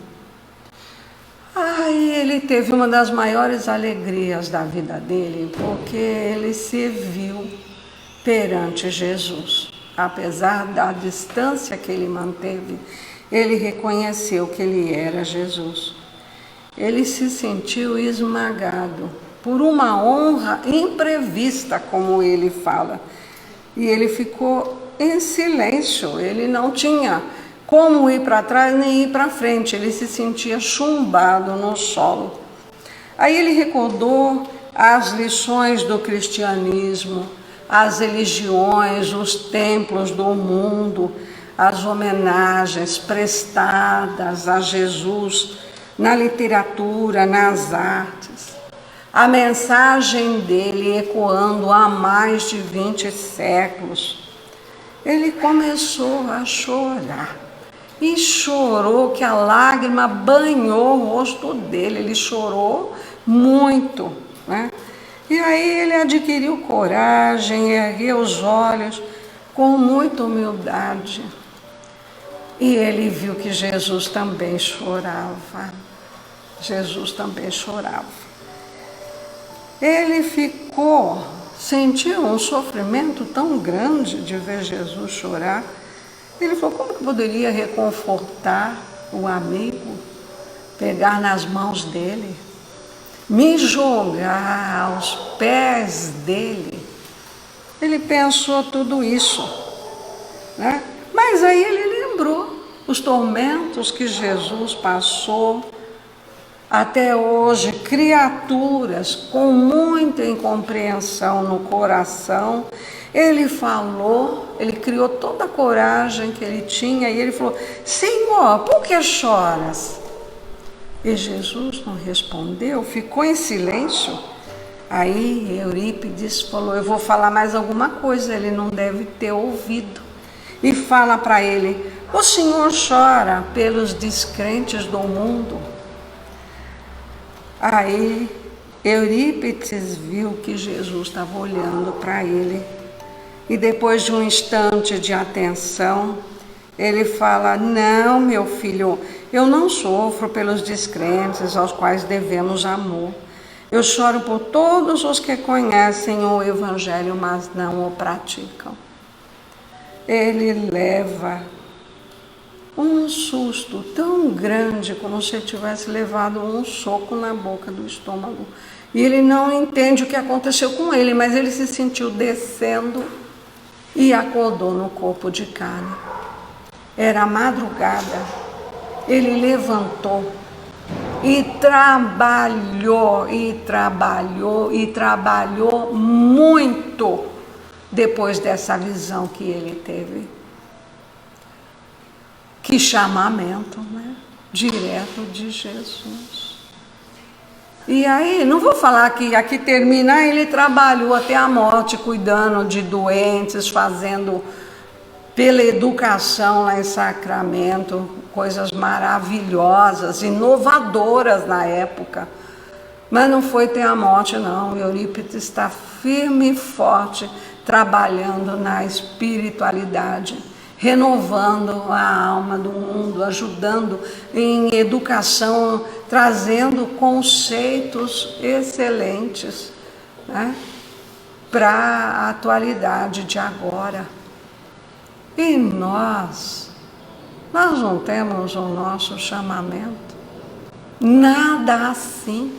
Aí ele teve uma das maiores alegrias da vida dele, porque ele se viu perante Jesus. Apesar da distância que ele manteve, ele reconheceu que ele era Jesus. Ele se sentiu esmagado por uma honra imprevista, como ele fala. E ele ficou em silêncio, ele não tinha como ir para trás nem ir para frente, ele se sentia chumbado no solo. Aí ele recordou as lições do cristianismo, as religiões, os templos do mundo, as homenagens prestadas a Jesus na literatura, nas artes. A mensagem dele ecoando há mais de 20 séculos. Ele começou a chorar. E chorou que a lágrima banhou o rosto dele. Ele chorou muito, né? E aí ele adquiriu coragem, ergueu os olhos com muita humildade. E ele viu que Jesus também chorava. Jesus também chorava. Ele sentiu um sofrimento tão grande de ver Jesus chorar. Ele falou: como que poderia reconfortar o amigo, pegar nas mãos dele, me jogar aos pés dele? Ele pensou tudo isso, né? Mas aí ele lembrou os tormentos que Jesus passou. Até hoje, criaturas com muita incompreensão no coração. Ele falou, ele criou toda a coragem que ele tinha e ele falou: Senhor, por que choras? E Jesus não respondeu, ficou em silêncio. Aí Eurípides falou: eu vou falar mais alguma coisa, ele não deve ter ouvido. E fala para ele: o Senhor chora pelos descrentes do mundo. Aí Eurípides viu que Jesus estava olhando para ele e depois de um instante de atenção, ele fala: não, meu filho, eu não sofro pelos descrentes aos quais devemos amor. Eu choro por todos os que conhecem o Evangelho, mas não o praticam. Ele leva um susto tão grande como se tivesse levado um soco na boca do estômago. E ele não entende o que aconteceu com ele, mas ele se sentiu descendo e acordou no corpo de carne. Era madrugada, ele levantou e trabalhou muito depois dessa visão que ele teve. Que chamamento, né? Direto de Jesus. E aí, não vou falar que aqui termina, ele trabalhou até a morte, cuidando de doentes, fazendo pela educação lá em Sacramento, coisas maravilhosas, inovadoras na época. Mas não foi até a morte, não. Eurípides está firme e forte, trabalhando na espiritualidade, renovando a alma do mundo, ajudando em educação, trazendo conceitos excelentes, né, para a atualidade de agora. E nós não temos o nosso chamamento, nada assim,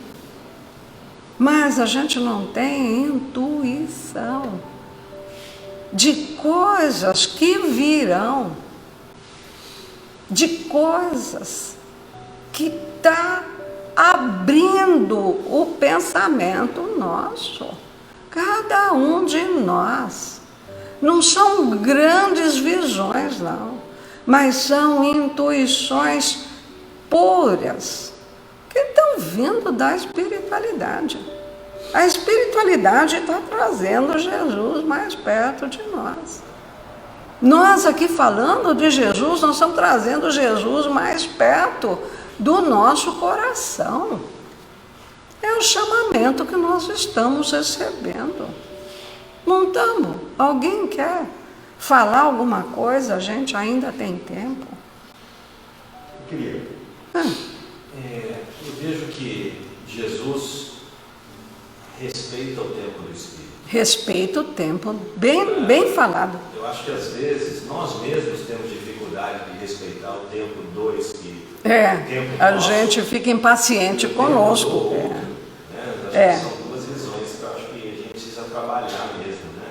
mas a gente não tem intuição de coisas que virão, de coisas que está abrindo o pensamento nosso, cada um de nós. Não são grandes visões, não, mas são intuições puras que estão vindo da espiritualidade. A espiritualidade está trazendo Jesus mais perto de nós. Nós aqui falando de Jesus, nós estamos trazendo Jesus mais perto do nosso coração. É o chamamento que nós estamos recebendo. Não estamos? Alguém quer falar alguma coisa? A gente ainda tem tempo. Eu queria. Eu vejo que Jesus respeita o tempo do Espírito. Respeita o tempo, bem falado. Eu acho que às vezes nós mesmos temos dificuldade de respeitar o tempo do Espírito. A gente fica impaciente conosco. Outro, né? São duas visões que eu acho que a gente precisa trabalhar mesmo, né?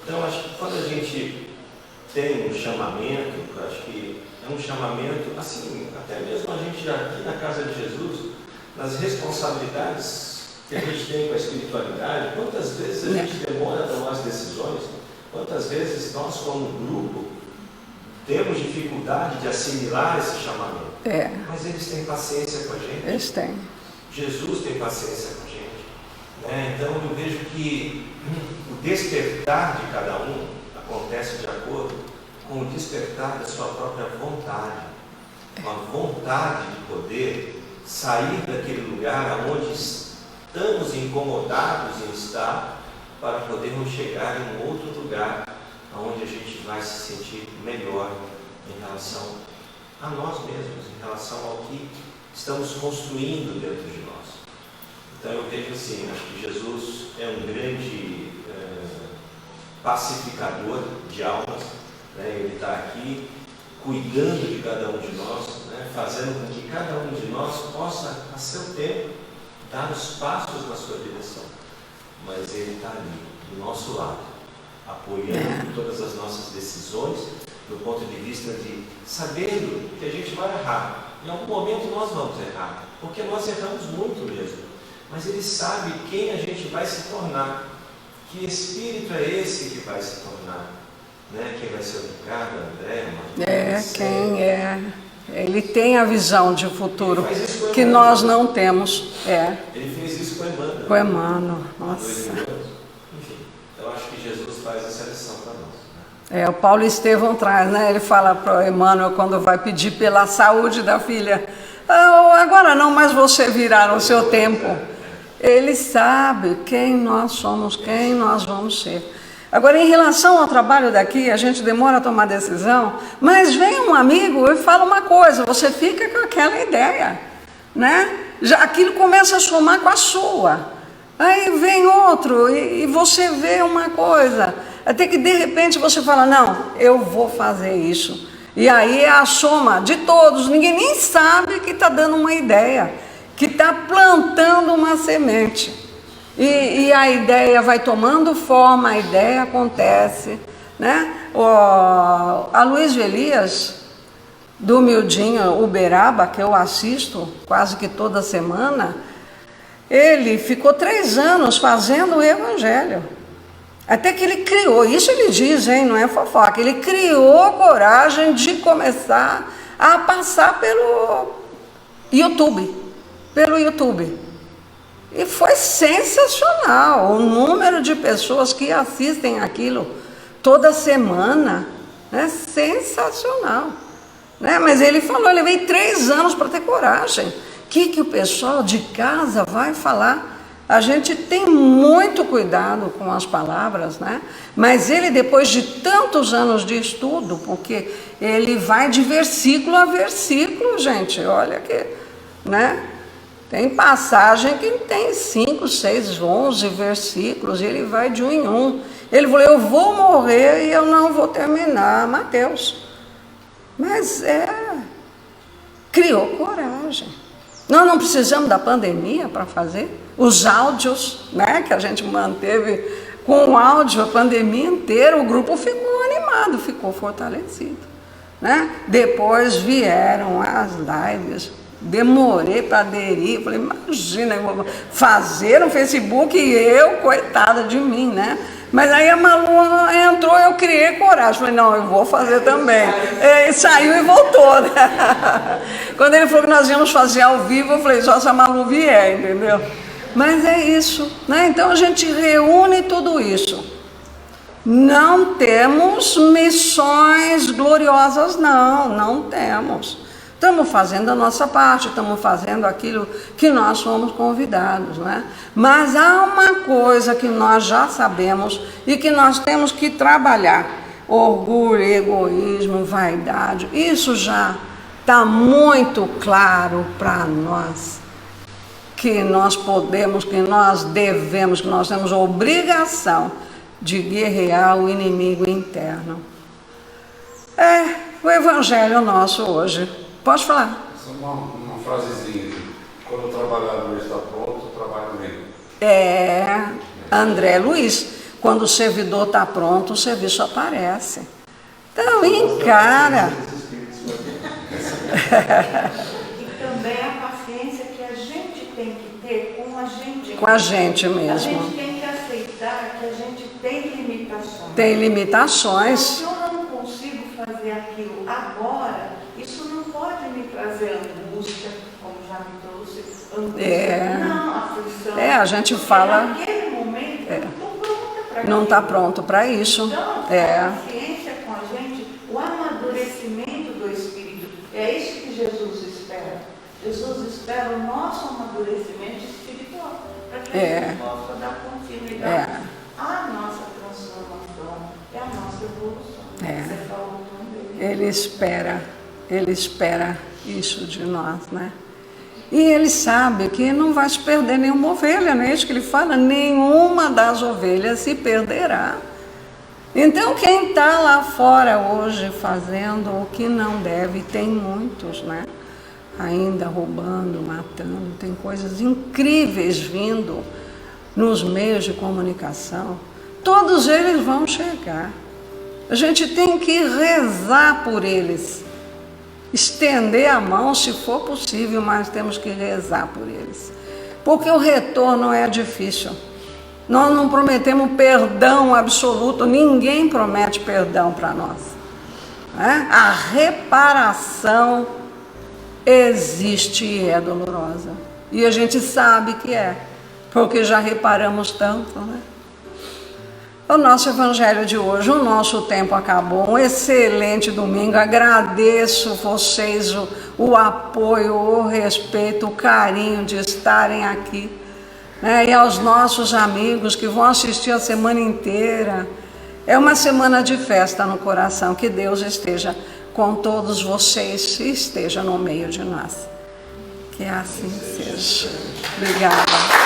Então, acho que quando a gente tem um chamamento, eu acho que é um chamamento, assim, até mesmo a gente aqui na casa de Jesus, nas responsabilidades que a gente tem com a espiritualidade, quantas vezes a gente demora a tomar as decisões, quantas vezes nós como grupo temos dificuldade de assimilar esse chamamento. Mas eles têm paciência com a gente. Eles têm. Jesus tem paciência com a gente, né? Então eu vejo que o despertar de cada um acontece de acordo com o despertar da sua própria vontade, uma vontade de poder sair daquele lugar onde estamos incomodados em estar, para podermos chegar em um outro lugar onde a gente vai se sentir melhor em relação a nós mesmos, em relação ao que estamos construindo dentro de nós. Então eu vejo assim, acho que Jesus é um grande pacificador de almas, né? Ele está aqui cuidando de cada um de nós, né? Fazendo com que cada um de nós possa, a seu tempo, dar os passos na sua direção. Mas Ele está ali, do nosso lado, apoiando todas as nossas decisões, do ponto de vista de sabendo que a gente vai errar. Em algum momento nós vamos errar, porque nós erramos muito mesmo. Mas Ele sabe quem a gente vai se tornar, que espírito é esse que vai se tornar, né? Quem vai ser o Ricardo, André, quem é. Ele tem a visão de futuro que nós não temos. Ele fez isso com Emmanuel. Com Emmanuel, nossa. Enfim, eu acho que Jesus faz essa lição para nós, né? O Paulo Estevão traz, né? Ele fala para o Emmanuel quando vai pedir pela saúde da filha: agora não, mas você virá no seu tempo. Ele sabe quem nós somos, quem nós vamos ser. Agora, em relação ao trabalho daqui, a gente demora a tomar decisão, mas vem um amigo e fala uma coisa, você fica com aquela ideia, né? Já aquilo começa a somar com a sua. Aí vem outro e você vê uma coisa, até que de repente você fala, não, eu vou fazer isso. E aí é a soma de todos, ninguém nem sabe que está dando uma ideia, que está plantando uma semente. E a ideia vai tomando forma, a ideia acontece, né? A Luiz Elias, do Mildinho Uberaba, que eu assisto quase que toda semana, ele ficou 3 anos fazendo o evangelho. Até que ele criou, isso ele diz, hein, não é fofoca, ele criou coragem de começar a passar pelo YouTube. E foi sensacional o número de pessoas que assistem aquilo toda semana, né? Sensacional, né? Mas ele falou, ele veio 3 anos para ter coragem. O que o pessoal de casa vai falar? A gente tem muito cuidado com as palavras, né? Mas ele, depois de tantos anos de estudo, porque ele vai de versículo a versículo, gente, olha que, né? Tem passagem que tem 5, 6, 11 versículos, e ele vai de um em um. Ele falou, eu vou morrer e eu não vou terminar Mateus. Mas criou coragem. Nós não precisamos da pandemia para fazer. Os áudios, né, que a gente manteve com o áudio a pandemia inteira, o grupo ficou animado, ficou fortalecido, né? Depois vieram as lives. Demorei para aderir, falei, imagina, eu vou fazer no Facebook e eu, coitada de mim, né? Mas aí a Malu entrou, eu criei coragem, falei, não, eu vou fazer também. E saiu e voltou, né? Quando ele falou que nós íamos fazer ao vivo, eu falei, só se a Malu vier, entendeu? Mas é isso, né? Então a gente reúne tudo isso. Não temos missões gloriosas, não temos. Estamos fazendo a nossa parte, estamos fazendo aquilo que nós fomos convidados, né? Mas há uma coisa que nós já sabemos e que nós temos que trabalhar: orgulho, egoísmo, vaidade. Isso já está muito claro para nós, que nós podemos, que nós devemos, que nós temos a obrigação de guerrear o inimigo interno. É o evangelho nosso hoje. Pode falar. Só uma frasezinha. Quando o trabalhador está pronto, o trabalho vem. André Luiz. Quando o servidor está pronto, o serviço aparece. Então, encara. E também a paciência que a gente tem que ter com a gente. Com a gente mesmo. A gente tem que aceitar que a gente tem limitações. Tem limitações. Se eu não consigo fazer aquilo agora, isso não pode me trazer angústia, como já me trouxe, angústia. Não, aflição. A gente fala. Naquele momento, eu não estou pronta para não está pronto para isso. Então, a paciência com a gente, o amadurecimento do Espírito, é isso que Jesus espera. Jesus espera o nosso amadurecimento espiritual, para que a gente possa dar continuidade à nossa transformação e à nossa evolução. Você falou também. Ele espera isso de nós, né? E ele sabe que não vai se perder nenhuma ovelha, não é isso que ele fala? Nenhuma das ovelhas se perderá. Então, quem está lá fora hoje fazendo o que não deve, tem muitos, né? Ainda roubando, matando, tem coisas incríveis vindo nos meios de comunicação. Todos eles vão chegar. A gente tem que rezar por eles. Estender a mão se for possível, mas temos que rezar por eles. Porque o retorno é difícil. Nós não prometemos perdão absoluto, ninguém promete perdão para nós. A reparação existe e é dolorosa. E a gente sabe que é, porque já reparamos tanto, né? O nosso evangelho de hoje, o nosso tempo acabou. Um excelente domingo. Agradeço vocês o apoio, o respeito, o carinho de estarem aqui, né? E aos nossos amigos que vão assistir a semana inteira. É uma semana de festa no coração. Que Deus esteja com todos vocês e esteja no meio de nós. Que assim seja. Obrigada.